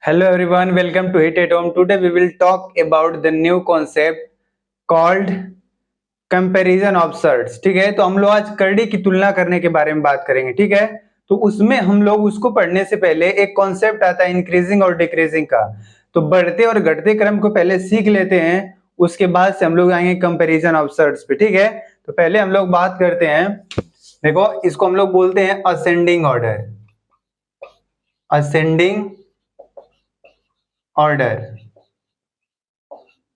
Hello everyone, welcome to Hit at Home. Today we will talk about the new concept called comparison of shirts. ठीक है, तो हम लोग आज कड़ी की तुलना करने के बारे में बात करेंगे। ठीक है, तो उसमें हम लोग उसको पढ़ने से पहले एक कॉन्सेप्ट आता है इंक्रीजिंग और डिक्रीजिंग का। तो बढ़ते और घटते क्रम को पहले सीख लेते हैं, उसके बाद से हम लोग आएंगे कंपैरिजन ऑफ शर्ट्स पे। ठीक है, तो पहले हम लोग बात करते हैं, देखो इसको हम लोग बोलते हैं ascending order. Ascending order,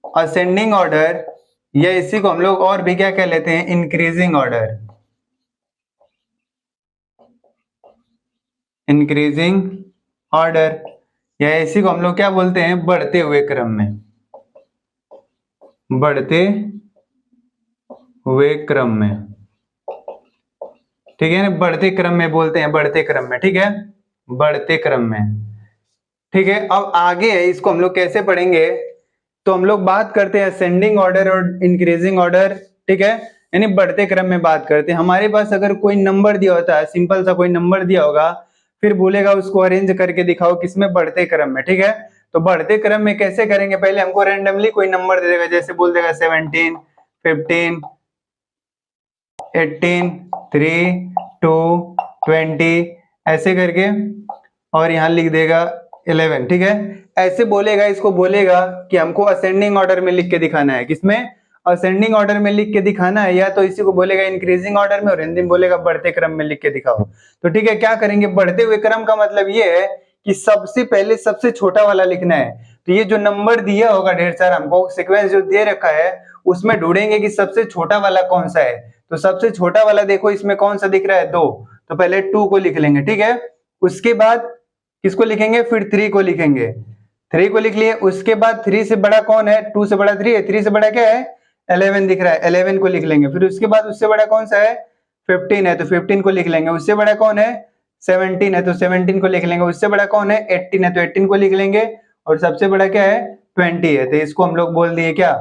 ascending order, या इसी को हम लोग और भी क्या कह लेते हैं, इंक्रीजिंग ऑर्डर। इंक्रीजिंग ऑर्डर, या इसी को हम लोग क्या बोलते हैं, बढ़ते हुए क्रम में। बढ़ते हुए क्रम में, ठीक है ना, बढ़ते क्रम में बोलते हैं, बढ़ते क्रम में। ठीक है, बढ़ते क्रम में। ठीक है, अब आगे है इसको हम लोग कैसे पढ़ेंगे, तो हम लोग बात करते हैं असेंडिंग ऑर्डर और इंक्रीजिंग ऑर्डर। ठीक है, यानी बढ़ते क्रम में बात करते हैं। हमारे पास अगर कोई नंबर दिया होता है, सिंपल सा कोई नंबर दिया होगा, फिर बोलेगा उसको अरेंज करके दिखाओ किसमें, बढ़ते क्रम में। ठीक है, तो बढ़ते क्रम में कैसे करेंगे, पहले हमको रैंडमली कोई नंबर दे देगा, जैसे बोल देगा 17, 15, 18, 3, 2, 20 ऐसे करके, और यहाँ लिख देगा 11। ठीक है, ऐसे बोलेगा, इसको बोलेगा कि हमको असेंडिंग ऑर्डर में लिख के दिखाना है। किसमें, असेंडिंग ऑर्डर में लिख के दिखाना है, या तो इसी को बोलेगा इंक्रीजिंग ऑर्डर में, और हिंदी में बोलेगा बढ़ते क्रम में लिख के दिखाओ। तो ठीक है, क्या करेंगे, बढ़ते हुए क्रम का मतलब ये है कि सबसे पहले सबसे छोटा वाला लिखना है। तो ये जो नंबर दिया होगा ढेर सारा, हमको सीक्वेंस जो दे रखा है उसमें ढूंढेंगे कि सबसे छोटा वाला कौन सा है। तो सबसे छोटा वाला देखो इसमें कौन सा दिख रहा है, 2। तो पहले 2 को लिख लेंगे। ठीक है, उसके बाद किसको लिखेंगे, फिर 3 को लिखेंगे। 3 को लिख लिए, उसके बाद 3 से बड़ा कौन है, 2 से बड़ा 3 है, 3 से बड़ा क्या है, 11 दिख रहा है, 11 को लिख लेंगे। फिर उसके बाद उससे बड़ा कौन सा है, 15 है, तो 15 को लिख लेंगे। उससे बड़ा कौन है, 17 है, तो 17 को लिख लेंगे। उससे बड़ा कौन है, 18 है, तो 18 को लिख लेंगे। और सबसे बड़ा क्या है, 20 है, तो इसको हम लोग बोल दिए क्या,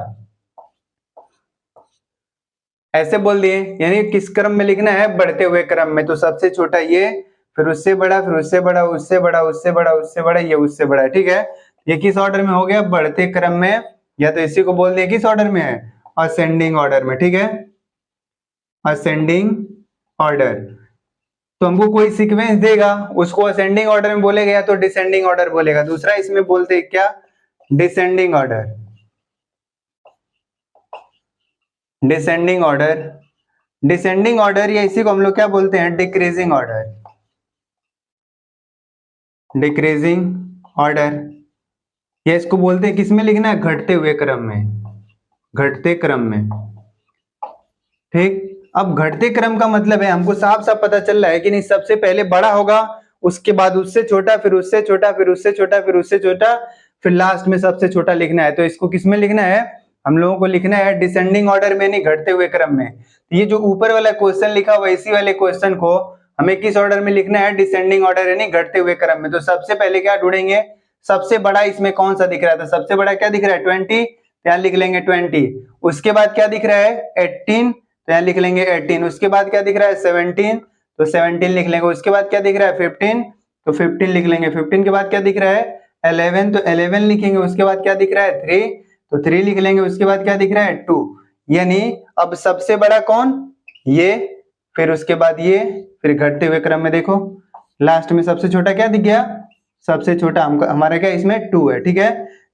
ऐसे बोल दिए। यानी किस क्रम में लिखना है, बढ़ते हुए क्रम में। तो सबसे छोटा ये, फिर उससे बड़ा, फिर उससे बड़ा, उससे बड़ा, उससे बड़ा, उससे बड़ा, ये उससे बड़ा। ठीक है, ये किस ऑर्डर में हो गया, बढ़ते क्रम में, या तो इसी को बोल दिया किस ऑर्डर में है, असेंडिंग ऑर्डर में। ठीक है, असेंडिंग ऑर्डर। तो हमको कोई सीक्वेंस देगा, उसको असेंडिंग ऑर्डर में बोलेगा या तो डिसेंडिंग ऑर्डर बोलेगा। दूसरा इसमें बोलते हैं क्या, descending order. Descending order, descending order, या इसी को हम लोग क्या बोलते हैं, डिक्रीजिंग ऑर्डर। डिक्रीजिंग ऑर्डर, या इसको बोलते हैं किसमें लिखना है, घटते हुए क्रम में। घटते क्रम में। ठीक, अब घटते क्रम का मतलब है, हमको साफ साफ पता चल रहा है कि नहीं, सबसे पहले बड़ा होगा, उसके बाद उससे छोटा, फिर उससे छोटा, फिर उससे छोटा, फिर उससे छोटा, फिर लास्ट में सबसे छोटा लिखना है। तो इसको किसमें लिखना है, हम लोगों को लिखना है डिसेंडिंग ऑर्डर में, नहीं घटते हुए क्रम में। ये जो ऊपर वाला क्वेश्चन लिखा हुआ, इसी वाले क्वेश्चन को हमें किस ऑर्डर में लिखना है, डिसेंडिंग ऑर्डर यानी घटते हुए क्रम में। तो सबसे पहले क्या ढूंढेंगे, सबसे बड़ा इसमें कौन सा दिख रहा था, सबसे बड़ा क्या दिख रहा है, 20, यहाँ लिख लेंगे 20। उसके बाद क्या दिख रहा है, 18, तो यहाँ लिख लेंगे 18। उसके बाद क्या दिख रहा है, 17, तो 17 लिख लेंगे। उसके बाद क्या दिख रहा है, 15, तो 15 लिख लेंगे। 15 के बाद क्या दिख रहा है, 11, तो 11 लिखेंगे। उसके बाद क्या दिख रहा है, 3, तो 3 लिख लेंगे। उसके बाद क्या दिख रहा है, 2। यानी अब सबसे बड़ा कौन, ये, फिर उसके बाद ये, फिर घटते हुए क्रम में देखो लास्ट में सबसे छोटा क्या दिख गया, सबसे छोटा हमारा क्या इसमें 2 है। ठीक है,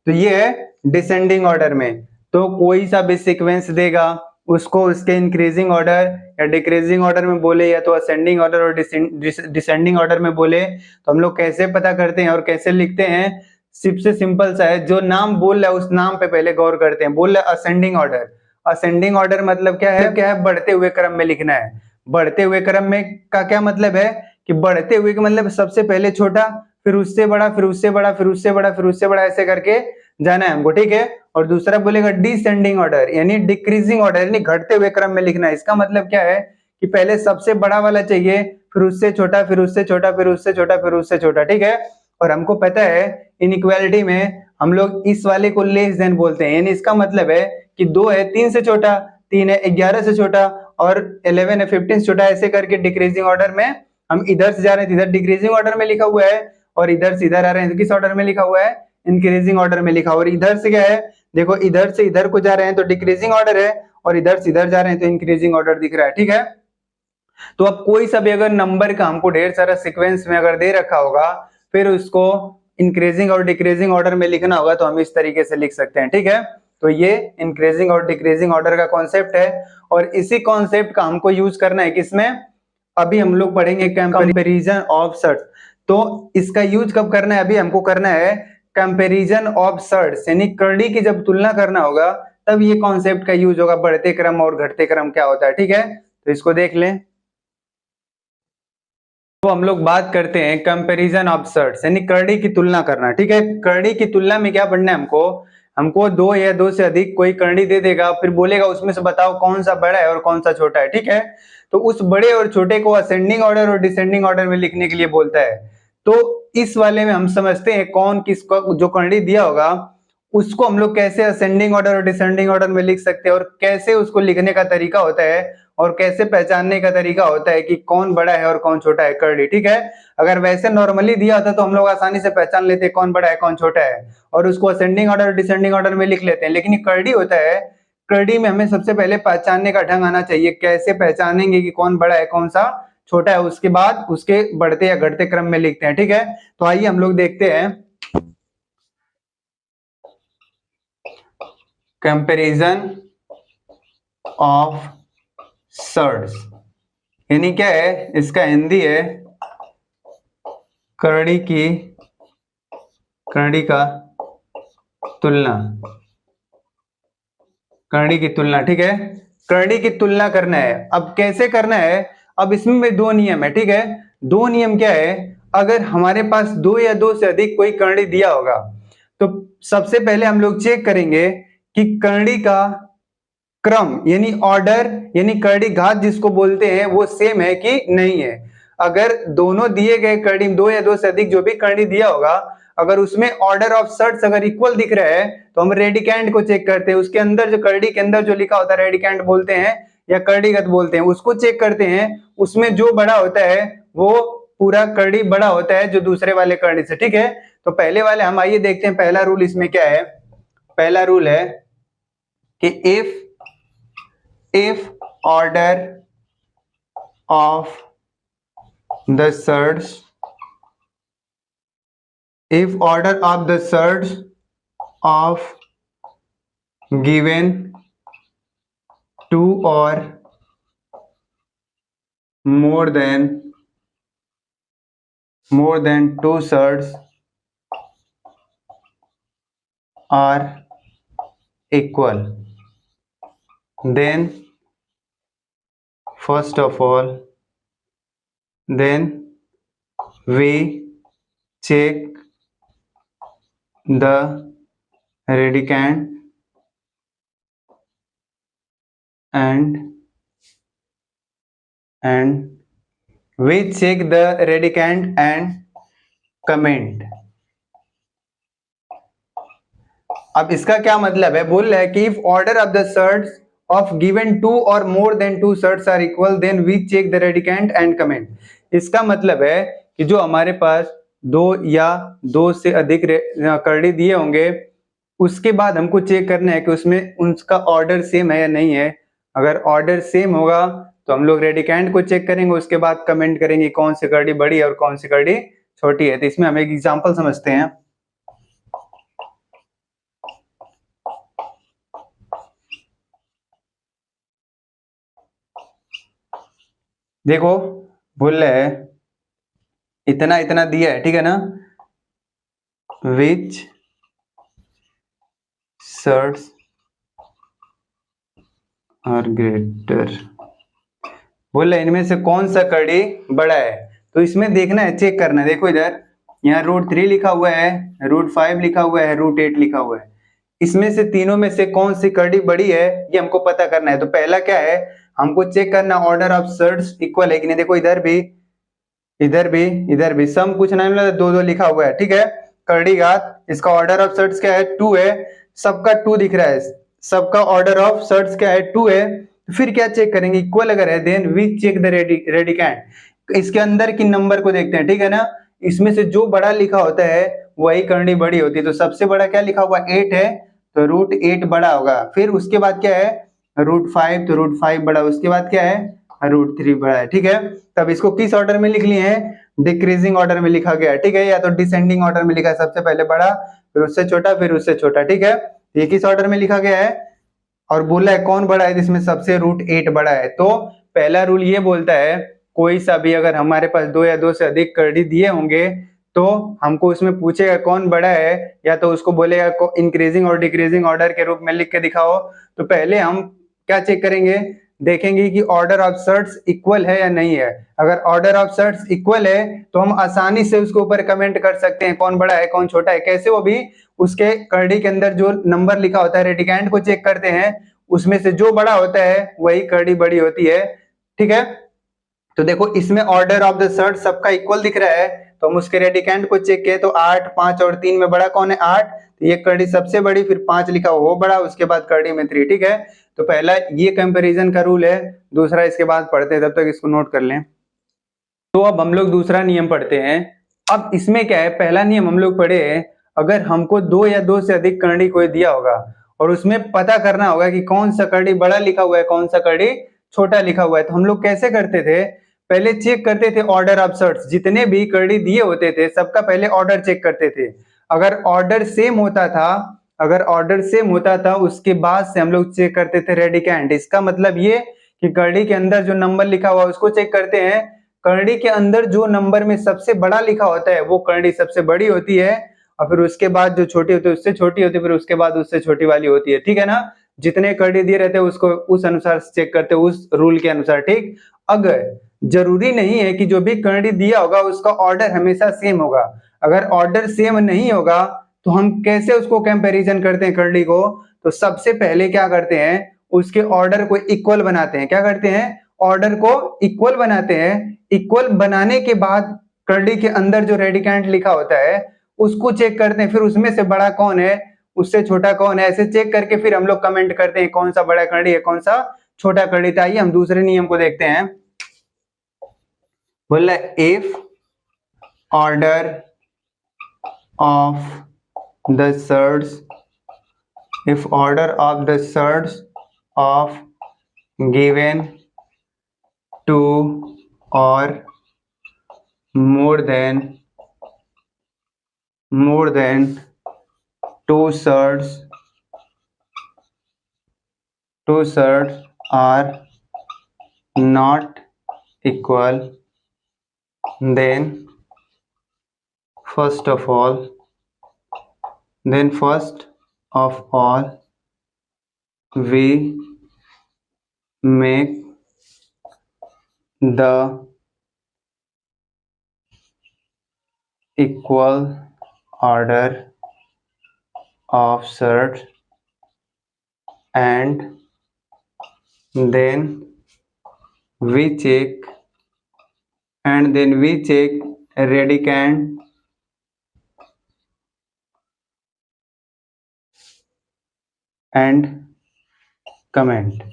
तो ये है डिसेंडिंग ऑर्डर में। तो कोई सा भी सीक्वेंस देगा, उसको उसके इंक्रीजिंग ऑर्डर या डिक्रीजिंग ऑर्डर में बोले, या तो असेंडिंग ऑर्डर और डिसेंडिंग ऑर्डर में बोले, तो हम लोग कैसे पता करते हैं और कैसे लिखते हैं, सबसे सिंपल सा है, जो नाम बोल रहा है उस नाम पे पहले गौर करते हैं। बोल रहा है असेंडिंग ऑर्डर, असेंडिंग ऑर्डर मतलब क्या है, बढ़ते हुए क्रम में लिखना है। बढ़ते हुए क्रम में का क्या मतलब है, कि बढ़ते हुए का मतलब सबसे पहले छोटा, फिर उससे बड़ा, फिर उससे बड़ा, फिर उससे बड़ा, फिर उससे बड़ा, ऐसे करके जाना है हमको। ठीक है, और दूसरा बोलेगा डिसेंडिंग ऑर्डर यानी डिक्रीजिंग ऑर्डर यानी घटते हुए क्रम में लिखना है। इसका मतलब क्या है कि पहले सबसे बड़ा वाला चाहिए, फिर उससे छोटा, फिर उससे छोटा, फिर उससे छोटा, फिर उससे छोटा। ठीक है, और हमको पता है इनइक्वालिटी में हम लोग इस वाले को लेस देन बोलते हैं, यानी इसका मतलब है कि 2 है 3 से छोटा, 3 है 11 से छोटा, और 11 है 15 से छोटा, ऐसे करके डिक्रीजिंग ऑर्डर में हम इधर से जा रहे थे, इधर डिक्रीजिंग ऑर्डर में लिखा हुआ है, और इधर से इधर आ रहे हैं, तो किस ऑर्डर में लिखा हुआ है? इंक्रीजिंग ऑर्डर में लिखा हुआ। और इधर से क्या है, देखो इधर से इधर को जा रहे हैं तो डिक्रीजिंग ऑर्डर है, और इधर से इधर जा रहे हैं तो इंक्रीजिंग ऑर्डर दिख रहा है, ठीक है। तो अब कोई सा भी अगर नंबर का हमको ढेर सारा सीक्वेंस में अगर दे रखा होगा, फिर उसको इंक्रीजिंग और डिक्रीजिंग ऑर्डर में लिखना होगा, तो हम इस तरीके से लिख सकते हैं, ठीक है। तो ये इंक्रीजिंग और डिक्रीजिंग ऑर्डर का कॉन्सेप्ट है, और इसी कॉन्सेप्ट का हमको यूज करना है किसमें? अभी हम लोग पढ़ेंगे कंपैरिजन ऑफ सर्ट्स। तो इसका यूज कब करना है? अभी हमको करना है कंपैरिजन ऑफ सर्ट्स, यानी करड़ी की जब तुलना करना होगा तब ये कॉन्सेप्ट का यूज होगा, बढ़ते क्रम और घटते क्रम क्या होता है, ठीक है। तो इसको देख लें। तो हम लोग बात करते हैं कंपैरिजन ऑफ सर्ट्स, यानी करड़ी की तुलना करना, ठीक है। करड़ी की तुलना में क्या पढ़ना है हमको? हमको दो या दो से अधिक कोई करड़ी दे देगा, फिर बोलेगा उसमें से बताओ कौन सा बड़ा है और कौन सा छोटा है, ठीक है। तो उस बड़े और छोटे को असेंडिंग ऑर्डर और डिसेंडिंग ऑर्डर में लिखने के लिए बोलता है। तो इस वाले में हम समझते हैं कौन किसको जो करड़ी दिया होगा उसको हम लोग कैसे असेंडिंग ऑर्डर और डिसेंडिंग ऑर्डर में लिख सकते हैं, और कैसे उसको लिखने का तरीका होता है, और कैसे पहचानने का तरीका होता है कि कौन बड़ा है और कौन छोटा है करड़ी, ठीक है। अगर वैसे नॉर्मली दिया होता तो हम लोग आसानी से पहचान लेते हैं कौन बड़ा है कौन छोटा है, और उसको असेंडिंग ऑर्डर और डिसेंडिंग ऑर्डर में लिख लेते हैं। लेकिन ये करड़ी होता है, करड़ी में हमें सबसे पहले पहचानने का ढंग आना चाहिए, कैसे पहचानेंगे कि कौन बड़ा है कौन सा छोटा है, उसके बाद उसके बढ़ते या घटते क्रम में लिखते हैं, ठीक है। तो आइए हम लोग देखते हैं कंपैरिजन ऑफ सर्ट्स, यानी क्या है, इसका हिंदी है करड़ी का तुलना, करड़ी की तुलना, ठीक है। करड़ी की तुलना करना है। अब कैसे करना है? अब इसमें भी दो नियम है, ठीक है। दो नियम क्या है? अगर हमारे पास दो या दो से अधिक कोई करड़ी दिया होगा तो सबसे पहले हम लोग चेक करेंगे कि करड़ी का क्रम यानी ऑर्डर, यानी करड़ी घात जिसको बोलते हैं, वो सेम है कि नहीं है। अगर दोनों दिए गए करड़ी, दो या दो से अधिक जो भी करड़ी दिया होगा, अगर उसमें ऑर्डर ऑफ सर्ट्स अगर इक्वल दिख रहा है तो हम रेडिकेंड को चेक करते हैं। उसके अंदर जो करड़ी के अंदर जो लिखा होता है रेडिकेंड बोलते हैं या करड़ीगत बोलते हैं, उसको चेक करते हैं। उसमें जो बड़ा होता है वो पूरा करड़ी बड़ा होता है जो दूसरे वाले करड़ी से, ठीक है। तो पहले वाले हम आइए देखते हैं पहला रूल इसमें क्या है। पहला रूल है कि if order of the surds of given two or more than two surds are equal, then first of all then we check the radicand and we check the radicand and comment। अब इसका क्या मतलब है? बोल रहा है कि if order of the surds of given two or more than two surds are equal then we check the radicand and comment। इसका मतलब है कि जो हमारे पास दो या दो से अधिक करड़ी दिए होंगे उसके बाद हमको चेक करना है कि उसमें उनका ऑर्डर सेम है या नहीं है। अगर ऑर्डर सेम होगा तो हम लोग रेडिकेंड को चेक करेंगे, उसके बाद कमेंट करेंगे कौन सी करड़ी बड़ी है और कौन सी करड़ी छोटी है। तो इसमें हम एक एग्जांपल समझते हैं। देखो बोल रहे है इतना इतना दिया है, ठीक है ना। विच सर्ट्स आर ग्रेटर, बोल रहे इनमें से कौन सा करड़ी बड़ा है। तो इसमें देखना है, चेक करना है। देखो इधर यहाँ √3 लिखा हुआ है, √5 लिखा हुआ है, √8 लिखा हुआ है। इसमें से तीनों में से कौन सी करड़ी बड़ी है ये हमको पता करना है। तो पहला क्या है, हमको चेक करना ऑर्डर ऑफ सर्ट्स इक्वल है कि नहीं। देखो इधर भी सम कुछ नहीं मिला, दो दो लिखा हुआ है, ठीक है। करड़ी घात इसका ऑर्डर ऑफ सर्ट्स क्या है 2 है, सबका 2 दिख रहा है, सबका ऑर्डर ऑफ सर्ट्स क्या है 2 है। फिर क्या चेक करेंगे, इक्वल अगर है then we check the radicand, इसके अंदर की नंबर को देखते हैं, ठीक है ना। इसमें से जो बड़ा लिखा होता है वही करनी बड़ी होती है। तो सबसे बड़ा क्या लिखा हुआ 8 है, तो √8 बड़ा होगा। फिर उसके बाद क्या है √5, तो √5 बड़ा। उसके बाद क्या है √3 बड़ा है। ठीक है, तब इसको किस ऑर्डर में लिख लिए हैं, डिक्रीजिंग ऑर्डर में लिखा गया है। ठीक है, या तो डिसेंडिंग ऑर्डर में लिखा है, सबसे पहले बड़ा फिर उससे छोटा फिर उससे छोटा। ठीक है, ये किस ऑर्डर में लिखा गया है और बोला है कौन बड़ा है, जिसमें सबसे √8 बड़ा है। तो पहला रूल ये बोलता है कोई सा भी अगर हमारे पास 2 या 2 से अधिक करड़ी दिए होंगे तो हमको उसमें पूछेगा कौन बड़ा है, या तो उसको बोलेगा इंक्रीजिंग और डिक्रीजिंग ऑर्डर के रूप में लिख के दिखाओ। तो पहले हम क्या चेक करेंगे, देखेंगे कि ऑर्डर ऑफ सर्ट्स इक्वल है या नहीं है। अगर ऑर्डर ऑफ सर्ट्स इक्वल है तो हम आसानी से उसके ऊपर कमेंट कर सकते हैं कौन बड़ा है कौन छोटा है। कैसे, वो भी उसके करड़ी के अंदर जो नंबर लिखा होता है रेडिकेंड को चेक करते हैं, उसमें से जो बड़ा होता है वही करड़ी बड़ी होती है। ठीक है, तो देखो इसमें ऑर्डर ऑफ द सर्ट सबका इक्वल दिख रहा है, तो हम उसके रेडिकेंड को चेक किए तो 8, 5 और 3 में बड़ा कौन है 8, तो ये करड़ी सबसे बड़ी, फिर 5 लिखा वो बड़ा, उसके बाद करड़ी में 3। ठीक है, तो पहला ये कंपैरिजन का रूल है। दूसरा इसके बाद पढ़ते हैं, तब तक इसको नोट कर लें। तो अब हम लोग दूसरा नियम पढ़ते हैं। अब इसमें क्या है, पहला नियम हम लोग पढ़े अगर हमको 2 या 2 से अधिक करड़ी कोई दिया होगा और उसमें पता करना होगा कि कौन सा करड़ी बड़ा लिखा हुआ है कौन सा करड़ी छोटा लिखा हुआ है, तो हम लोग कैसे करते थे, पहले चेक करते थे ऑर्डर ऑफ सर्ट्स। जितने भी करड़ी दिए होते थे सबका पहले ऑर्डर चेक करते थे। अगर ऑर्डर सेम होता था उसके बाद से हम लोग चेक करते थे रेडिकेंड। इसका मतलब ये कि करड़ी के अंदर जो नंबर लिखा हुआ है उसको चेक करते हैं। करड़ी के अंदर जो नंबर में सबसे बड़ा लिखा होता है वो करड़ी सबसे बड़ी होती है, और फिर उसके बाद जो छोटी होती है उससे छोटी होती है, फिर उसके बाद उससे छोटी वाली होती है। ठीक है ना, जितने करड़ी दिए रहते हैं उसको उस अनुसार चेक करते हैं, उस रूल के अनुसार। ठीक, अगर जरूरी नहीं है कि जो भी करड़ी दिया होगा उसका ऑर्डर हमेशा सेम होगा। अगर ऑर्डर सेम नहीं होगा तो हम कैसे उसको कंपैरिजन करते हैं करड़ी को, तो सबसे पहले क्या करते हैं उसके ऑर्डर को इक्वल बनाते हैं। क्या करते हैं, ऑर्डर को इक्वल बनाते हैं। इक्वल बनाने के बाद करड़ी के अंदर जो रेडिकेंड लिखा होता है उसको चेक करते हैं, फिर उसमें से बड़ा कौन है उससे छोटा कौन है, ऐसे चेक करके फिर हम लोग कमेंट करते हैं कौन सा बड़ा करड़ी है कौन सा छोटा करड़ी। आइए हम दूसरे नियम को देखते हैं। बोला if order of the surds of given 2 or more than 2 surds are not equal, then first of all we make the equal order of surds and then we check radicand and comment।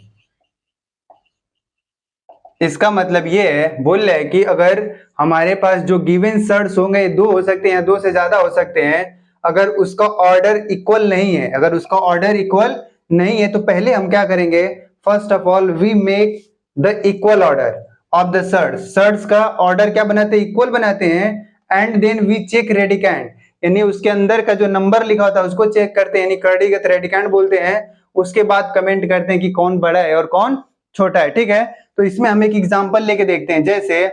इसका मतलब ये है, बोल रहे हैं कि अगर हमारे पास जो गिवन सर्ट्स होंगे 2 हो सकते हैं 2 से ज्यादा हो सकते हैं, अगर उसका ऑर्डर इक्वल नहीं है तो पहले हम क्या करेंगे, first of all we make the equal order of the surds का ऑर्डर क्या बनाते हैं इक्वल बनाते हैं, and then we check radicand, यानी उसके अंदर का जो नंबर लिखा होता है उसको चेक करते हैं, यानी करड़ीगत रेडिकेंड बोलते हैं। उसके बाद कमेंट करते हैं कि कौन बड़ा है और कौन छोटा है। ठीक है, तो इसमें हम एक एग्जांपल लेके देखते हैं, जैसे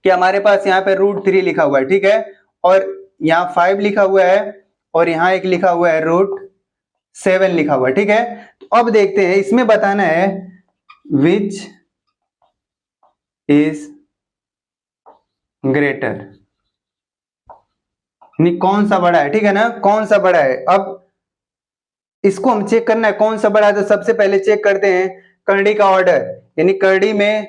कि हमारे पास यहाँ पे √3 लिखा हुआ है। ठीक है, और यहाँ 5 लिखा हुआ है और यहाँ एक लिखा हुआ है √7 लिखा हुआ है। ठीक है, तो अब देखते हैं, इसमें बताना है विच इज ग्रेटर, यानी कौन सा बड़ा है। ठीक है ना, कौन सा बड़ा है। अब इसको हम चेक करना है कौन सा बड़ा है, तो सबसे पहले चेक करते हैं करड़ी का ऑर्डर, यानी करड़ी में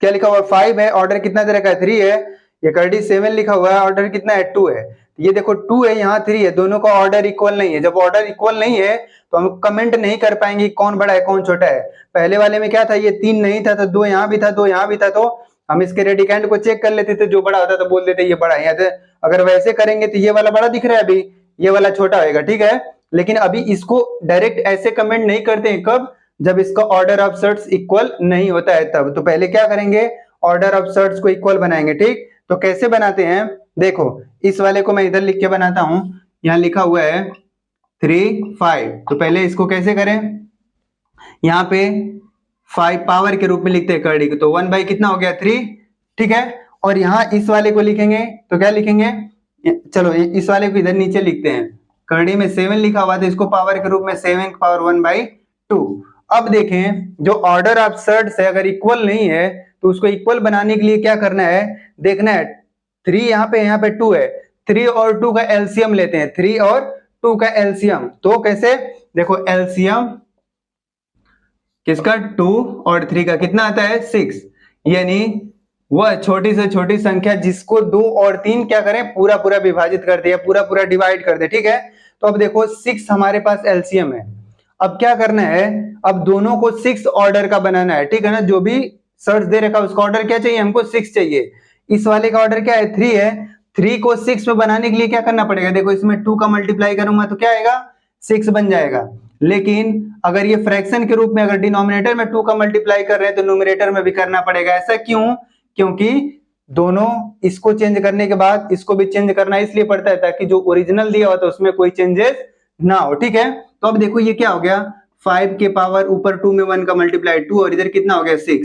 क्या लिखा हुआ है 5 है, ऑर्डर कितना तरह का 3 है। ये करड़ी 7 लिखा हुआ है, ऑर्डर कितना है 2 है। ये देखो 2 है यहाँ 3 है, दोनों का ऑर्डर इक्वल नहीं है। जब ऑर्डर इक्वल नहीं है तो हम कमेंट नहीं कर पाएंगे कौन बड़ा है कौन छोटा है। पहले वाले में क्या था, ये 3 नहीं था तो 2 यहाँ भी था 2 यहाँ भी था, तो हम इसके रेडिकेंड को चेक कर लेते थे, जो बड़ा होता तो बोल देते ये बड़ा है। अगर वैसे करेंगे तो ये वाला बड़ा दिख रहा है, अभी ये वाला छोटा होगा, ठीक है। लेकिन अभी इसको डायरेक्ट ऐसे कमेंट नहीं करते हैं, कब? जब इसका ऑर्डर ऑफ सर्ट्स इक्वल नहीं होता है तब। तो पहले क्या करेंगे, ऑर्डर ऑफ सर्ट्स को इक्वल बनाएंगे, ठीक। तो कैसे बनाते हैं, देखो इस वाले को मैं इधर लिख के बनाता हूं, यहाँ लिखा हुआ है 3 5। तो पहले इसको कैसे करें, यहाँ पे 5 पावर के रूप में लिखते हैं करड़ी को, तो 1 बाई कितना हो गया 3, ठीक है। और यहाँ इस वाले को लिखेंगे तो क्या लिखेंगे, चलो इस वाले को इधर नीचे लिखते हैं, करड़ी में 7 लिखा हुआ, तो इसको पावर के रूप में 7 पावर 1/2। अब देखें जो ऑर्डर ऑफ सर्ट्स है अगर इक्वल नहीं है तो उसको इक्वल बनाने के लिए क्या करना है, देखना है 3 यहाँ पे 2 है, 3 और 2 का एलसीएम लेते हैं, 3 और 2 का एलसीएम। तो कैसे, देखो एलसीएम किसका, 2 और 3 का कितना आता है 6, यानी वह छोटी से छोटी संख्या जिसको 2 और 3 क्या करें, पूरा पूरा विभाजित कर दिया, पूरा पूरा डिवाइड कर दे, ठीक है। तो अब देखो 6 हमारे पास एलसीएम है, अब क्या करना है, अब दोनों को 6 ऑर्डर का बनाना है, ठीक है ना। जो भी सर्च दे रखा उसका ऑर्डर क्या चाहिए, हमको 6 चाहिए। इस वाले का ऑर्डर क्या है 3 है, 3 को 6 में बनाने के लिए क्या करना पड़ेगा, देखो इसमें 2 का मल्टीप्लाई करूंगा तो क्या आएगा 6 बन जाएगा। लेकिन अगर ये फ्रैक्शन के रूप में अगर डिनोमिनेटर में 2 का मल्टीप्लाई कर रहे हैं तो न्यूमरेटर में भी करना पड़ेगा। ऐसा क्यों, क्योंकि दोनों इसको चेंज करने के बाद इसको भी चेंज करना इसलिए पड़ता है ताकि जो ओरिजिनल दिया हुआ था उसमें कोई चेंजेस ना हो, ठीक है। तो अब देखो ये क्या हो गया, 5 के पावर ऊपर 2 में 1 का मल्टीप्लाई 2 और इधर कितना हो गया 6,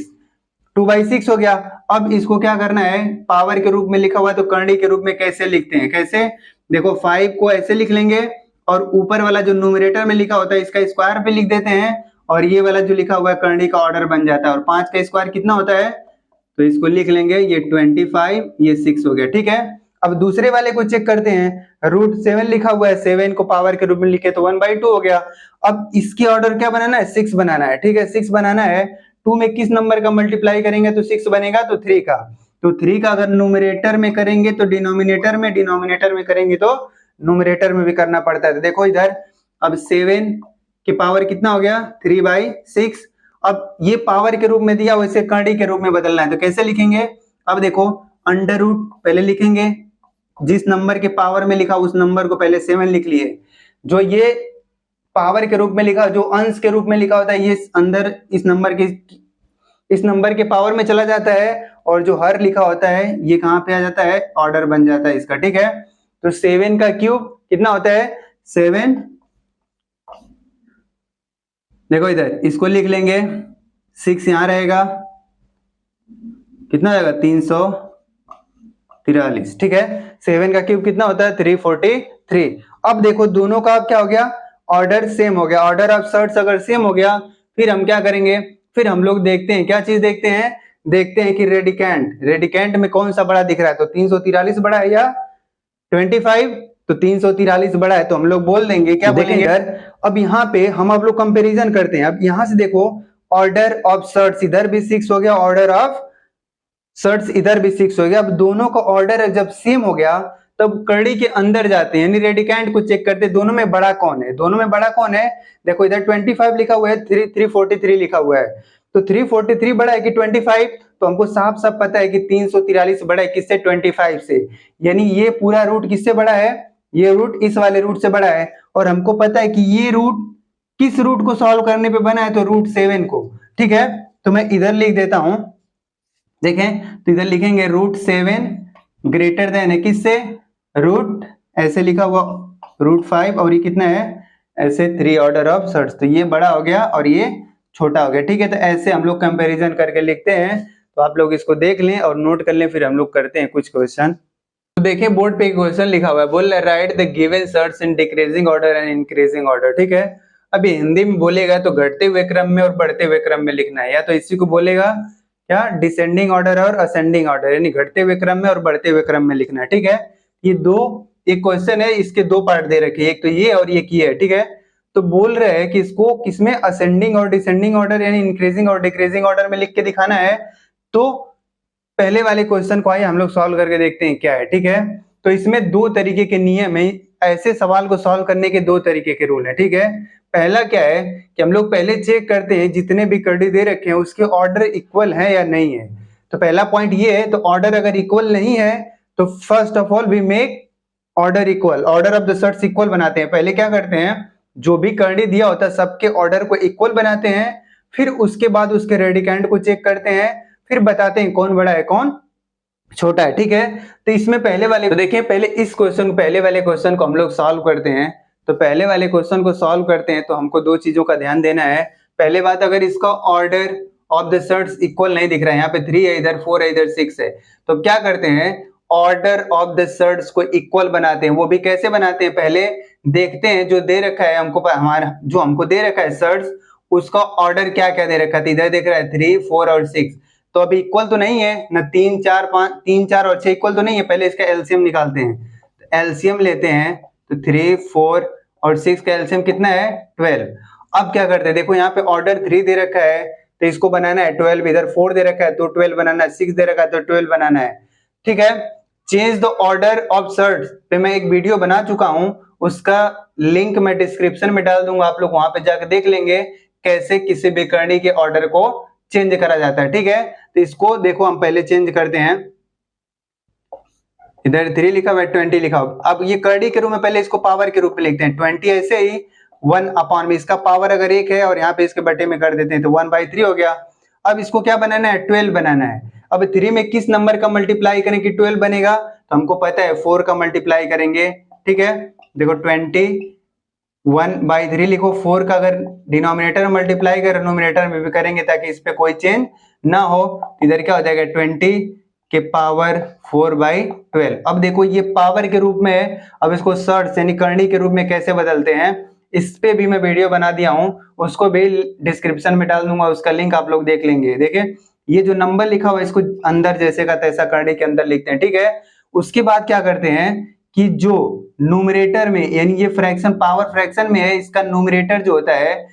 2/6 हो गया। अब इसको क्या करना है, पावर के रूप में लिखा हुआ है तो करनी के रूप में कैसे लिखते हैं, कैसे, देखो 5 को ऐसे लिख लेंगे और ऊपर वाला जो न्यूमरेटर में लिखा होता है इसका स्क्वायर पे लिख देते हैं और ये वाला जो लिखा हुआ है करनी का ऑर्डर बन जाता है। और 5 का स्क्वायर कितना होता है, तो इसको लिख लेंगे, ये 25, ये 6 हो गया, ठीक है। अब दूसरे वाले को चेक करते हैं, √7 लिखा हुआ है, 7 को पावर के रूप में लिखे तो 1/2 हो गया। अब इसकी ऑर्डर क्या बनाना है, 6 बनाना है, ठीक है, 6 बनाना है। 2 में किस नंबर का मल्टीप्लाई करेंगे तो 6 बनेगा, तो 3 का। तो 3 का अगर न्यूमरेटर में करेंगे तो डिनोमिनेटर में, डिनोमिनेटर में करेंगे तो न्यूमरेटर में भी करना पड़ता है। तो देखो इधर अब 7 के पावर कितना हो गया 3/6। अब ये पावर के रूप में दिया वैसे करड़ी के रूप में बदलना है, तो कैसे लिखेंगे, अब देखो अंडर रूट पहले लिखेंगे, जिस नंबर के पावर में लिखा उस नंबर को पहले 7 लिख लिए, जो ये पावर के रूप में लिखा, जो अंश के रूप में लिखा होता है ये अंदर इस नंबर के पावर में चला जाता है, और जो हर लिखा होता है ये कहां पे आ जाता है, ऑर्डर बन जाता है इसका, ठीक है। तो 7 का क्यूब कितना होता है 7, देखो इधर इसको लिख लेंगे, 6 यहां रहेगा, कितना आएगा 343, ठीक है। 7 का क्यूब कितना होता है 343। अब देखो दोनों का क्या हो गया, ऑर्डर सेम हो गया, ऑर्डर ऑफ सर्ट्स अगर सेम हो गया फिर हम क्या करेंगे, फिर हम लोग देखते हैं क्या चीज देखते हैं, देखते हैं कि रेडिकेंट में कौन सा बड़ा दिख रहा है। तो 343 बड़ा है या 25, तो 343 बड़ा है, तो हम लोग बोल देंगे क्या बोलेंगे। अब यहाँ पे हम आप लोग कंपेरिजन करते हैं। अब यहाँ से देखो ऑर्डर ऑफ सर्ट्स इधर भी 6 हो गया, ऑर्डर ऑफ सर्ट्स इधर भी 6 हो गया। अब दोनों का ऑर्डर जब सेम हो गया तब करड़ी के अंदर जाते हैं, यानी रेडिकेंट को चेक करते हैं दोनों में बड़ा कौन है, दोनों में बड़ा कौन है। देखो इधर 25 लिखा हुआ है, 343 लिखा हुआ है, तो 343 बड़ा है कि 25, तो हमको साफ साफ पता है कि 343 बड़ा है किससे, 25 से, यानी ये पूरा रूट किससे बड़ा है, ये रूट इस वाले रूट से बड़ा है। और हमको पता है कि ये रूट किस रूट को सॉल्व करने पे बना है, तो √7 को, ठीक है। तो मैं इधर लिख देता हूं, देखें तो इधर लिखेंगे √7 ग्रेटर देन है किससे, रूट ऐसे लिखा हुआ √5 और ये कितना है ऐसे 3 ऑर्डर ऑफ सर्ट्स, तो ये बड़ा हो गया और ये छोटा हो गया, ठीक है। तो ऐसे हम लोग कंपैरिजन करके लिखते हैं, तो आप लोग इसको देख लें और नोट कर लें, फिर हम लोग करते हैं कुछ क्वेश्चन। तो देखें बोर्ड पे क्वेश्चन लिखा हुआ है, बोल रहा है write the given surds in decreasing order and increasing order, ठीक है। अभी हिंदी में बोलेगा तो घटते हुए क्रम में और बढ़ते हुए क्रम में लिखना है, या तो इसी को बोलेगा क्या डिसेंडिंग ऑर्डर और असेंडिंग ऑर्डर, यानी घटते हुए क्रम में और बढ़ते हुए क्रम में लिखना है, ठीक है। ये दो एक क्वेश्चन है, इसके 2 पार्ट दे रखे हैं, एक तो ये और एक ये है, ठीक है। तो बोल रहे हैं कि इसको किसमें असेंडिंग और डिसेंडिंग ऑर्डर यानी इंक्रीजिंग और डिक्रीजिंग ऑर्डर में लिख के दिखाना है। तो पहले वाले क्वेश्चन को आइए हम लोग सॉल्व करके देखते हैं क्या है, ठीक है। तो इसमें 2 तरीके के नियम है, ऐसे सवाल को सॉल्व करने के 2 तरीके के रूल है, ठीक है। पहला क्या है कि हम लोग पहले चेक करते हैं जितने भी करड़ी दे रखे हैं उसके ऑर्डर इक्वल है या नहीं है। तो पहला पॉइंट ये है, तो ऑर्डर अगर इक्वल नहीं है तो first of all we make order equal, order of the surds equal बनाते हैं। पहले क्या करते हैं, जो भी करंडी दिया होता है सबके ऑर्डर को इक्वल बनाते हैं, फिर उसके बाद उसके रेडिकेंड को चेक करते हैं, फिर बताते हैं कौन बड़ा है कौन छोटा है। ठीक है, तो इसमें पहले वाले तो देखिए, पहले इस क्वेश्चन पहले वाले क्वेश्चन को हम लोग सॉल्व करते हैं। तो पहले वाले क्वेश्चन को सॉल्व करते हैं तो हमको दो चीजों का ध्यान देना है। पहले बात, अगर इसका order of the surds equal नहीं दिख रहा है, यहाँ पे 3 है, इधर 4 है, इधर 6 है, तो क्या करते हैं, ऑर्डर ऑफ द सेट्स को इक्वल बनाते हैं। वो भी कैसे बनाते हैं, पहले देखते हैं जो दे रखा है हमको, हमारा जो हमको दे रखा है सेट्स, उसका ऑर्डर क्या क्या दे रखा है। इधर देख रहा है 3, 4 और 6, तो अभी इक्वल तो नहीं है ना, 3, 4, 5, 3, 4 और 6 इक्वल तो नहीं है। पहले इसका एलसीएम निकालते हैं, तो एलसीएम लेते हैं, तो 3, 4 और 6 का एलसीएम कितना है, 12। अब क्या करते हैं, देखो यहाँ पे ऑर्डर 3 दे रखा है तो इसको बनाना है 12, इधर 4 दे रखा है तो 12 बनाना है, 6 दे रखा है तो 12 बनाना है। ठीक है, change the order of sets पे मैं एक वीडियो बना चुका हूं, उसका लिंक मैं डिस्क्रिप्शन में डाल दूंगा, आप लोग वहां पे जाकर देख लेंगे कैसे किसी भी करंडी के ऑर्डर को चेंज करा जाता है। ठीक है, तो इसको देखो हम पहले चेंज करते हैं। इधर 3 लिखा हुआ है, 20 लिखा हुआ। अब ये करंडी के रूप में पहले इसको पावर के रूप में लिखते हैं, 20 ऐसे ही 1 अपॉन में, इसका पावर अगर 1 है और यहाँ पे इसके बटे में कर देते हैं तो 1/3 हो गया। अब इसको क्या बनाना है, 12 बनाना है। अब 3 में किस नंबर का मल्टीप्लाई करें कि 12 बनेगा, तो हमको पता है 4 का मल्टीप्लाई करेंगे। ठीक है, देखो 20 1/3 लिखो, 4 का अगर डिनोमिनेटर में मल्टीप्लाई कर नोमिनेटर में भी करेंगे ताकि इस पे कोई चेंज ना हो। इधर क्या हो जाएगा, 20 के पावर 4/12। अब देखो ये पावर के रूप में है, अब इसको सेट्स यानी करंडी के रूप में कैसे बदलते हैं, इस पे भी मैं वीडियो बना दिया हूं, उसको भी डिस्क्रिप्शन में डाल दूंगा, उसका लिंक आप लोग देख लेंगे। देखिए ये जो नंबर लिखा हुआ है इसको अंदर जैसे का तैसा करंडी के अंदर लिखते हैं। ठीक है, उसके बाद क्या करते हैं कि जो न्यूमरेटर में यानी ये फ्रैक्शन पावर फ्रैक्शन में है, इसका न्यूमरेटर जो होता है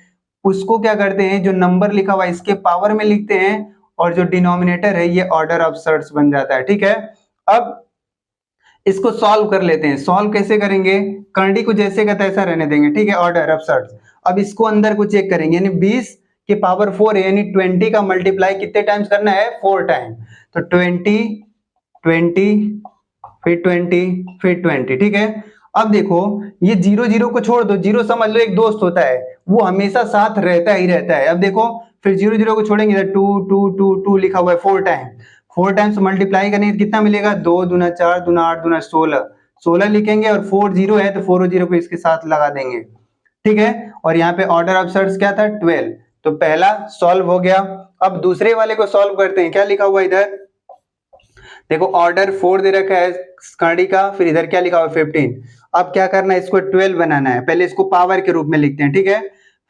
उसको क्या करते हैं, जो नंबर लिखा हुआ है इसके पावर में लिखते हैं, और जो डिनोमिनेटर है ये ऑर्डर ऑफ सेट्स बन जाता है। ठीक है, अब इसको सॉल्व कर लेते हैं। सॉल्व कैसे करेंगे, करंडी को जैसे का तैसा रहने देंगे। ठीक है, ऑर्डर ऑफ सेट्स। अब इसको अंदर को चेक करेंगे, यानी 20 के पावर 4 है, यानी 20 का मल्टीप्लाई कितने टाइम्स करना है, 4 टाइम। तो 20 20 फिर 20 फिर 20। ठीक है, अब देखो ये 0 0 को छोड़ दो, 0 समझ लो एक दोस्त होता है, वो हमेशा साथ रहता ही रहता है। अब देखो फिर 0 0 को छोड़ेंगे, इधर 2 2 2 2 लिखा हुआ है, 4 टाइम। 4 टाइम्स मल्टीप्लाई करेंगे कितना मिलेगा, 2 दूना 4 दूना 8 दूना 16, 16 लिखेंगे, और 4 0 है तो 4 0 को इसके साथ लगा देंगे। ठीक है, और यहाँ पे ऑर्डर ऑफ सेट्स क्या था, 12। तो पहला सॉल्व हो गया। अब दूसरे वाले को सॉल्व करते हैं, क्या लिखा हुआ इधर देखो, ऑर्डर 4 दे रखा है करंडी का, फिर इधर क्या लिखा हुआ 15। अब क्या करना है, इसको 12 बनाना है। पहले इसको पावर के रूप में लिखते हैं। ठीक है,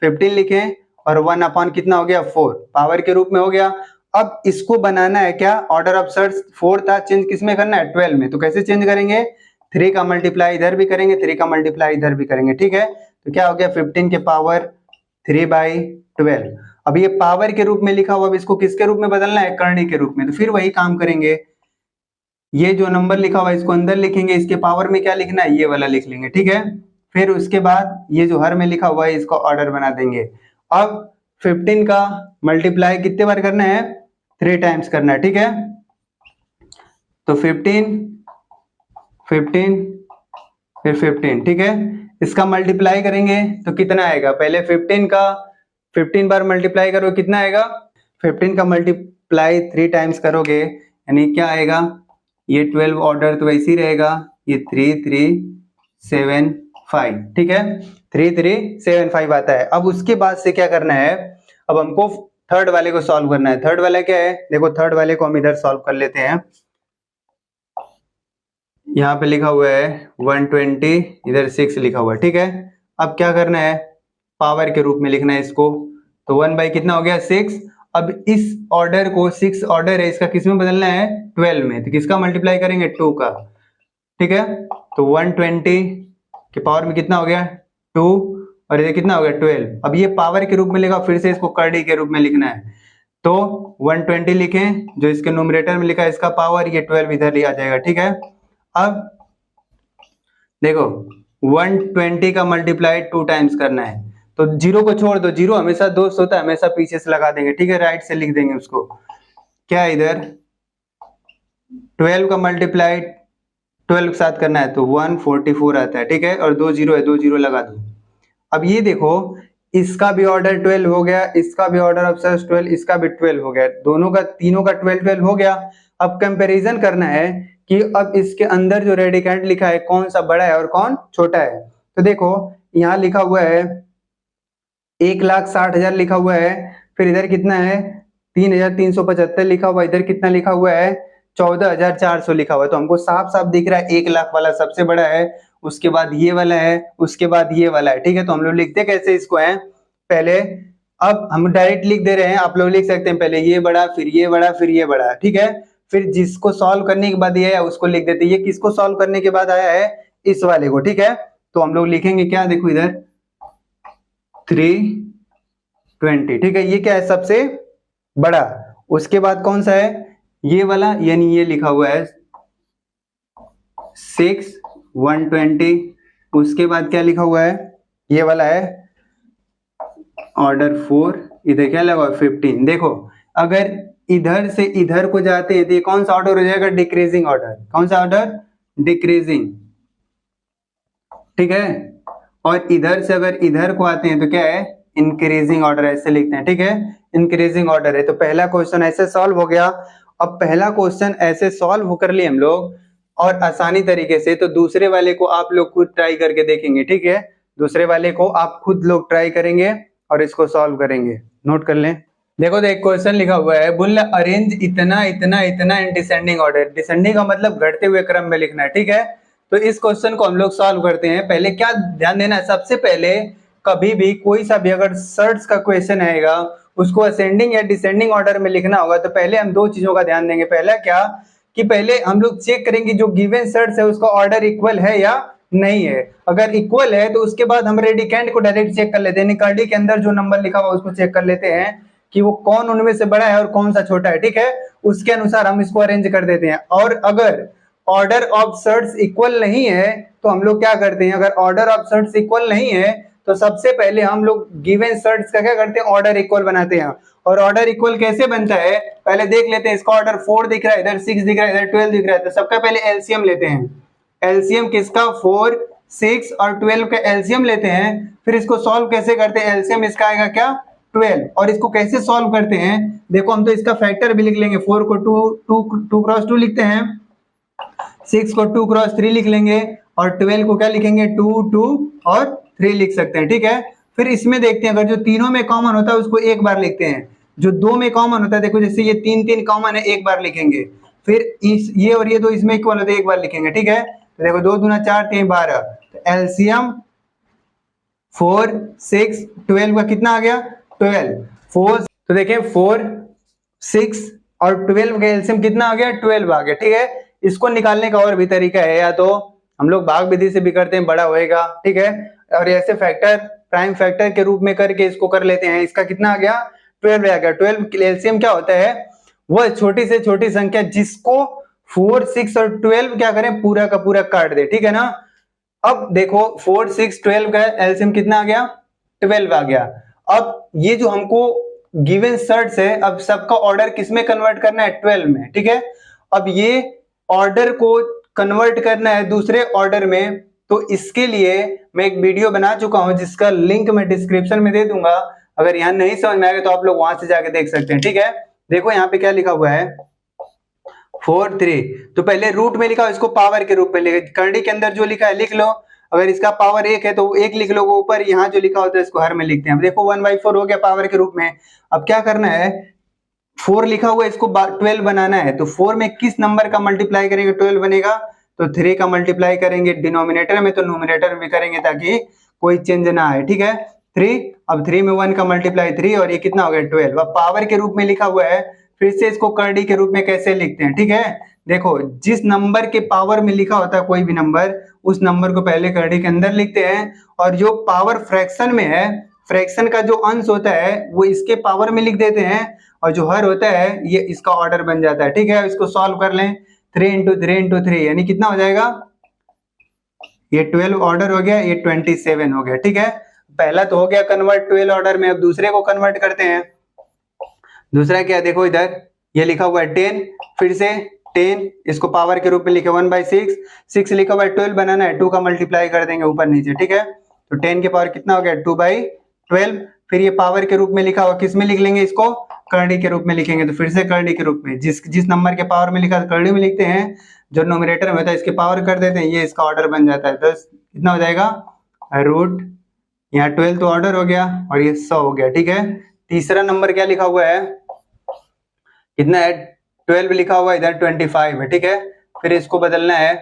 15 लिखें और 1 अपॉन कितना हो गया, 4 पावर के रूप में हो गया। अब इसको बनाना है क्या, ऑर्डर ऑफ सेट्स 4 था, चेंज किस में करना है, 12 में। तो कैसे चेंज करेंगे, 3 का मल्टीप्लाई इधर भी करेंगे, 3 का मल्टीप्लाई इधर भी करेंगे। ठीक है, तो क्या हो गया, 15 के पावर 3/12। अब ये पावर के रूप में लिखा हुआ, अब इसको किसके रूप में बदलना है, करंडी के रूप में। तो फिर वही काम करेंगे, ये जो नंबर लिखा हुआ है इसको अंदर लिखेंगे, इसके पावर में क्या लिखना है, ये वाला लिख लेंगे। ठीक है, फिर उसके बाद ये जो हर में लिखा हुआ है इसको ऑर्डर बना देंगे। अब 15 का मल्टीप्लाई कितने बार करना है, 3 टाइम्स करना है। ठीक है, तो 15 15 फिर 15। ठीक है, इसका मल्टीप्लाई करेंगे तो कितना आएगा, पहले 15 का 15 बार मल्टीप्लाई करो कितना आएगा, 15 का मल्टीप्लाई 3 टाइम्स करोगे यानी क्या आएगा, ये 12 ऑर्डर तो वैसे ही रहेगा, ये 3375। ठीक है, 3375 आता है। अब उसके बाद से क्या करना है, अब हमको थर्ड वाले को सॉल्व करना है। थर्ड वाला क्या है, देखो थर्ड वाले को हम इधर सॉल्व कर लेते हैं। यहाँ पे लिखा हुआ है 120, इधर 6 लिखा हुआ है। ठीक है, अब क्या करना है, पावर के रूप में लिखना है इसको। तो 1 बाई कितना हो गया, 6। अब इस ऑर्डर को 6 ऑर्डर है, इसका किस में बदलना है, 12 में। तो किसका मल्टीप्लाई करेंगे, 2 का। ठीक है, तो 120 के पावर में कितना हो गया, 2, और इधर कितना हो गया, 12। अब ये पावर के रूप में लिखा, फिर से इसको करंडी के रूप में लिखना है। तो 120 लिखें, जो इसके न्यूमरेटर में लिखा है इसका पावर, ये 12 इधर लिया जाएगा। ठीक है, अब देखो 120 का मल्टीप्लाई 2 टाइम्स करना है, तो 0 को छोड़ दो, 0 हमेशा दोस्त होता है, हमेशा पीछे से लगा देंगे। ठीक है, राइट से लिख देंगे उसको, क्या इधर 12 का मल्टीप्लाई 12 के साथ करना है तो 144 आता है, ठीक है, और 2 जीरो है, 2 जीरो लगा दो। अब ये देखो, इसका भी ऑर्डर 12 हो गया, इसका भी ऑर्डर ऑफ सर्च 12, इसका भी 12 हो गया, दोनों का तीनों का 12 12 हो गया। अब कंपैरिजन करना है कि अब इसके अंदर जो रेडिकेंड लिखा है कौन सा बड़ा है और कौन छोटा है। तो देखो यहाँ लिखा हुआ है 1,60,000 लिखा हुआ है, फिर इधर कितना है 3,375 लिखा हुआ है, इधर कितना लिखा हुआ है 14,400 लिखा हुआ है। तो हमको साफ साफ दिख रहा है 1,00,000 वाला सबसे बड़ा है, उसके बाद ये वाला है, उसके बाद ये वाला है, ठीक है। तो हम लोग लिखते कैसे इसको है, पहले अब हम डायरेक्ट लिख दे रहे हैं, आप लोग लिख सकते हैं पहले ये बड़ा, फिर ये बड़ा, फिर ये बड़ा, ठीक है। फिर जिसको सॉल्व करने के बाद ये है उसको लिख देते हैं। ये किसको सॉल्व करने के बाद आया है, इस वाले को, ठीक है। तो हम लोग लिखेंगे क्या, देखो इधर 320, ठीक है, ये क्या है सबसे बड़ा। उसके बाद कौन सा है, ये वाला, यानी ये लिखा हुआ है 6,120। उसके बाद क्या लिखा हुआ है, ये वाला है ऑर्डर 4, इधर क्या लगा 15। देखो अगर इधर से इधर को जाते हैं तो ये कौन सा ऑर्डर हो जाएगा, डिक्रीजिंग ऑर्डर। कौन सा ऑर्डर, डिक्रीजिंग, ठीक है। और इधर से अगर इधर को आते हैं तो क्या है, इंक्रीजिंग ऑर्डर, ऐसे लिखते हैं, ठीक है, इंक्रीजिंग ऑर्डर है। तो पहला क्वेश्चन ऐसे सॉल्व हो गया। अब पहला क्वेश्चन ऐसे सॉल्व हो कर लिए हम लोग और आसानी तरीके से, तो दूसरे वाले को आप लोग खुद ट्राई करके देखेंगे, ठीक है। दूसरे वाले को आप खुद लोग ट्राई करेंगे और इसको सॉल्व करेंगे, नोट कर लें। देखो तो एक क्वेश्चन लिखा हुआ है, बोल अरेंज इतना इतना इतना इन डिसेंडिंग ऑर्डर। डिसेंडिंग का मतलब घटते हुए क्रम में लिखना है, ठीक है। तो इस क्वेश्चन को हम लोग सॉल्व करते हैं। पहले क्या ध्यान देना है, सबसे पहले कभी भी कोई सा भी अगर सर्च का क्वेश्चन आएगा उसको असेंडिंग या डिसेंडिंग ऑर्डर में लिखना होगा, तो पहले हम दो चीजों का ध्यान देंगे। पहला क्या कि पहले हम लोग चेक करेंगे जो गिवन सर्च है उसका ऑर्डर इक्वल है या नहीं है। अगर इक्वल है तो उसके बाद हम रेडिकेंड को डायरेक्ट चेक कर लेते हैं, कर्डी के अंदर जो नंबर लिखा हुआ उसको चेक कर लेते हैं कि वो कौन उनमें से बड़ा है और कौन सा छोटा है, ठीक है। उसके अनुसार हम इसको अरेंज कर देते हैं। और अगर ऑर्डर ऑफ सर्च इक्वल नहीं है तो हम लोग क्या करते हैं, अगर ऑर्डर ऑफ सर्च इक्वल नहीं है तो सबसे पहले हम लोग गिवन सर्च का क्या करते हैं, ऑर्डर इक्वल बनाते हैं। और ऑर्डर इक्वल कैसे बनता है, पहले देख लेते हैं। इसका ऑर्डर 4 दिख रहा है, इधर 6 दिख रहा है, इधर 12 दिख रहा है, तो सबका पहले एलसीएम लेते हैं। एलसीएम किसका, 4, 6 और 12 का एलसीएम लेते हैं। फिर इसको सॉल्व कैसे करते हैं, एलसीएम इसका आएगा क्या 12। और इसको कैसे सॉल्व करते हैं, देखो हम तो इसका फैक्टर भी लिख लेंगे। 4 को 2 क्रॉस 2 लिखते हैं, 6 को 2 क्रॉस 3 लिख लेंगे, और 12 को क्या लिखेंगे 2 2 और 3 लिख सकते हैं, ठीक है। फिर इसमें देखते हैं, अगर जो तीनों में कॉमन होता है उसको एक बार लिखते हैं, जो दो में कॉमन होता है, देखो जैसे ये 3 3 कॉमन है, एक बार लिखेंगे। फिर ये और ये दो इसमें इक्वल होते हैं, एक बार लिखेंगे, ठीक है। तो देखो 2 दूना 4 3 12, तो एलसीएम 4 6 12 का कितना आ गया 12 4। तो देखिए 4 6 और 12 का एलसीएम कितना आ गया 12 आ गया, ठीक है। इसको निकालने का और भी तरीका है, या तो हम लोग भाग विधि से भी करते हैं, बड़ा होएगा, ठीक है। और ऐसे फैक्टर प्राइम फैक्टर के रूप में करके इसको कर लेते हैं। इसका कितना आ गया 12 आ गया। 12 एलसीएम क्या होता है, वह छोटी से छोटी संख्या जिसको 4 6 और 12 क्या करें, पूरा का पूरा काट दे, ठीक है ना। अब देखो 4 6 12 का एलसीएम कितना आ गया 12 आ गया। अब ये जो हमको गिवन सर्च है, अब सबका ऑर्डर किसमें कन्वर्ट करना है 12 में, ठीक है। अब ये ऑर्डर को कन्वर्ट करना है दूसरे ऑर्डर में, तो इसके लिए मैं एक वीडियो बना चुका हूं जिसका लिंक मैं डिस्क्रिप्शन में दे दूंगा। अगर यहाँ नहीं समझ में आएगा तो आप लोग वहां से जाके देख सकते हैं, ठीक है। देखो यहाँ पे क्या लिखा हुआ है 4 3, तो पहले रूट में लिखा, इसको पावर के रूप में लिखा, करड़ी के अंदर जो लिखा है लिख लो। अगर इसका पावर 1 है तो 1 लिख लो, ऊपर यहाँ जो लिखा होता है इसको हर में लिखते हैं। अब देखो 1/4 हो गया पावर के रूप में। अब क्या करना है, 4 लिखा हुआ है इसको 12 बनाना है, तो 4 में किस नंबर का मल्टीप्लाई करेंगे 12 बनेगा, तो 3 का मल्टीप्लाई करेंगे डिनोमिनेटर में, तो नोमिनेटर में करेंगे ताकि कोई चेंज ना आए, ठीक है। 3, अब 3 में 1 का मल्टीप्लाई 3, और ये कितना हो गया 12। अब पावर के रूप में लिखा हुआ है, फिर से इसको करड़ी के रूप में कैसे लिखते हैं, ठीक है। देखो जिस नंबर के पावर में लिखा होता है कोई भी नंबर, उस नंबर को पहले करड़ी के अंदर लिखते हैं, और जो पावर फ्रैक्शन में है, फ्रैक्शन का जो अंश होता है वो इसके पावर में लिख देते हैं, और जो हर होता है ये इसका ऑर्डर बन जाता है, ठीक है। इसको सॉल्व कर लें, 3 × 3 × 3 यानी कितना हो जाएगा, ये 12 ऑर्डर हो गया, ये 27 हो गया, ठीक है। पहला तो हो गया कन्वर्ट 12 ऑर्डर में। अब दूसरे को कन्वर्ट करते हैं। दूसरा क्या, देखो इधर ये लिखा हुआ है 10, फिर से 10, इसको पावर के रूप में लिखे 1/6, 6 लिखा हुआ है 12 बनाना है, 2 का मल्टीप्लाई कर देंगे ऊपर नीचे, ठीक है। तो 10 के पावर कितना हो गया 2/12। फिर ये पावर के रूप में लिखा हुआ किस में लिख लेंगे, इसको करड़ी के रूप में लिखेंगे। तो फिर से करड़ी के रूप में जिस नंबर के पावर में लिखा करड़ी में लिखते हैं, जो नोमिनेटर में होता है इसके पावर कर देते हैं, ये इसका ऑर्डर बन जाता है। 10 कितना हो जाएगा रूट, यहाँ 12 तो ऑर्डर हो गया और ये 100 हो गया, ठीक है। तीसरा नंबर क्या लिखा हुआ है, कितना है 12 लिखा हुआ है, इधर 25 है, ठीक है। फिर इसको बदलना है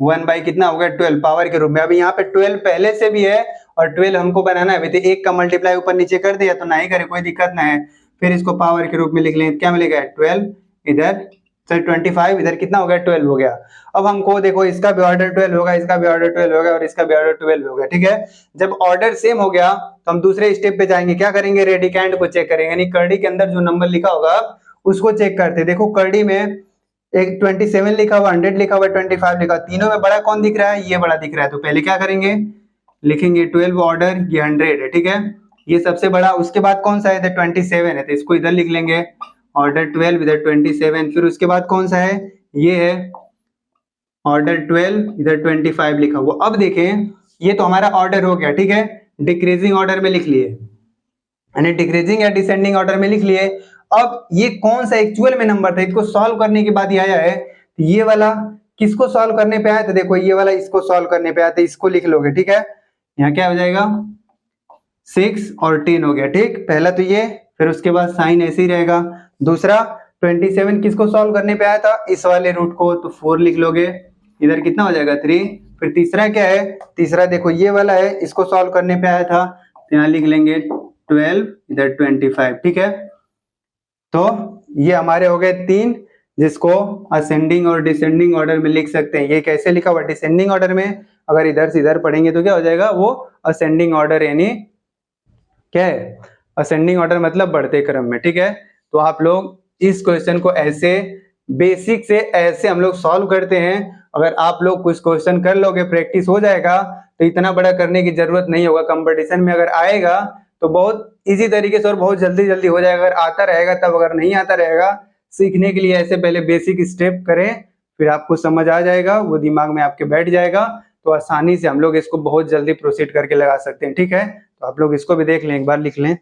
1 बाई कितना हो गया 12 पावर के रूप में। अभी यहाँ पे 12 पहले से भी है और 12 हमको बनाना है, अभी तो 1 का मल्टीप्लाई ऊपर नीचे कर दिया तो नहीं करे, कोई दिक्कत ना है। फिर इसको पावर के रूप में लिख लेंगे, क्या मिलेगा 12 इधर 25, इधर कितना हो गया 12 हो गया। अब हमको देखो इसका भी ऑर्डर 12 होगा, इसका भी ऑर्डर 12 होगा और इसका भी ऑर्डर 12 होगा, ठीक है। जब ऑर्डर सेम हो गया तो हम दूसरे स्टेप पे जाएंगे, क्या करेंगे रेडिकैंड को चेक करेंगे, यानी करड़ी के अंदर जो नंबर लिखा होगा उसको चेक करते। देखो करड़ी में एक 27 लिखा हुआ, 100 लिखा हुआ, 25 लिखा हुआ, तीनों में बड़ा कौन दिख रहा है, ये बड़ा दिख रहा है। तो पहले क्या करेंगे लिखेंगे 12 ऑर्डर, ये 100 है, ठीक है, ये सबसे बड़ा। उसके बाद कौन सा है 27 है, तो इसको इधर लिख लेंगे ऑर्डर 12 इधर 27। फिर उसके बाद कौन सा है, ये है ऑर्डर 12 इधर 25 लिखा हुआ। अब देखें ये तो हमारा ऑर्डर हो गया, ठीक है, डिक्रीजिंग ऑर्डर में लिख लिए, यानी डिक्रीजिंग या डिसेंडिंग ऑर्डर में लिख लिए। अब ये कौन सा एक्चुअल में नंबर था, इसको सॉल्व करने के बाद ये आया है, ये वाला किसको सॉल्व करने पे आया, तो देखो ये वाला इसको सॉल्व करने पे आया, तो इसको लिख लोगे, ठीक है। यहाँ क्या हो जाएगा 6 और 10 हो गया, ठीक, पहला तो ये, फिर उसके बाद साइन ऐसे ही रहेगा। दूसरा 27 किसको सॉल्व करने पे आया था, इस वाले रूट को, तो 4 लिख लोगे, इधर कितना हो जाएगा 3। फिर तीसरा क्या है, तीसरा देखो ये वाला है, इसको सॉल्व करने पे आया था, तो यहाँ लिख लेंगे 12 इधर 25, ठीक है। तो ये हमारे हो गए 3, जिसको असेंडिंग और डिसेंडिंग ऑर्डर में लिख सकते हैं। ये कैसे लिखा हुआ डिसेंडिंग ऑर्डर में, अगर इधर से इधर पढ़ेंगे तो क्या हो जाएगा वो असेंडिंग ऑर्डर, यानी क्या है असेंडिंग ऑर्डर मतलब बढ़ते क्रम में, ठीक है। तो आप लोग इस क्वेश्चन को ऐसे बेसिक से ऐसे हम लोग सॉल्व करते हैं। अगर आप लोग कुछ क्वेश्चन कर लोगे, प्रैक्टिस हो जाएगा, तो इतना बड़ा करने की जरूरत नहीं होगा। कंपटीशन में अगर आएगा तो बहुत इजी तरीके से और बहुत जल्दी जल्दी हो जाएगा। अगर आता रहेगा तब, अगर नहीं आता रहेगा, सीखने के लिए ऐसे पहले बेसिक स्टेप करें, फिर आपको समझ आ जाएगा, वो दिमाग में आपके बैठ जाएगा, तो आसानी से हम लोग इसको बहुत जल्दी प्रोसीड करके लगा सकते हैं, ठीक है। तो आप लोग इसको भी देख लें, एक बार लिख लें।